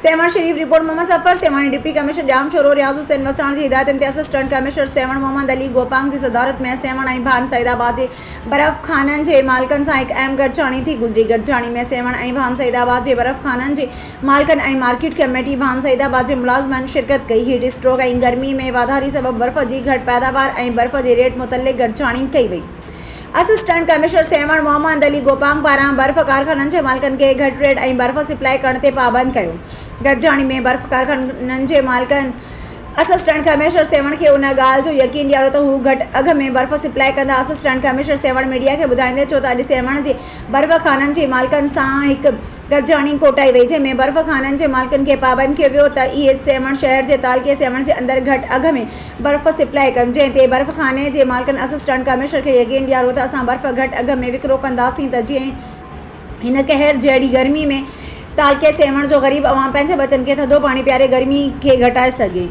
सेवण शरीफ report Mohammad सफ़र सेवाणी deputy commissioner जाम sorrow रियाज़ हुसैन वसाण जी हिदायतन ते असिस्टेंट कमिश्नर सेवण मोहम्मद अली गोपांग जी सदारत में सेवण ऐं भान सईदाबाद जे बर्फ़ खानन जे मालिकन सां हिकु अहम गॾिजाणी थी गुज़री। गॾिजाणी में सेवण ऐं भान सईदाबाद जे बर्फ़ खानन जे मालिकन ऐं मार्केट कमेटी भान सईदाबाद जे मुलाज़िमनि शिरकत कई। हीट स्ट्रोक ऐं गर्मी में वाधारी सबबि बर्फ़ जी घटि पैदावार ऐं बर्फ़ जे रेट मुतलिक़ गॾिजाणी कई वई। असिस्टेंट कमिश्नर सेवण मोहम्मद अली गोपांग पारां बर्फ़ कारखाननि जे मालिकनि खे घटि रेट ऐं बर्फ़ सप्लाई करण ते पाबंद कयो। गॾिजाणी में बर्फ़ कारखाननि जे मालिकनि असिस्टेंट कमिश्नर सेवण खे उन ॻाल्हि जो यकीन ॾियारो त हू घटि अघ में बर्फ़ सप्लाई कंदा। असिस्टेंट कमिश्नर सेवण मीडिया खे ॿुधाईंदे चयो त अॼु सेवण जे बर्फ़ खाननि जे मालिकनि सां हिकु गॾिजाणी कोटाई वई, जंहिंमें बर्फ़ खाननि जे मालिकनि खे पाबंद कयो वियो त इहे सेवण शहर जे तालुके सेवण जे अंदरि घटि अघ में बर्फ़ सप्लाई कनि, जंहिं ते बर्फ़ खाने जे मालिकनि असिस्टेंट कमिश्नर खे यकीन ॾियारो त असां बर्फ़ घटि अघ में विकिरो कंदासीं त जीअं हिन कहर जहिड़ी गर्मी में तालुके सेवण जो ग़रीब अवाम पंहिंजे बचनि खे थधो पाणी पीआरे गर्मी खे घटाए सघे।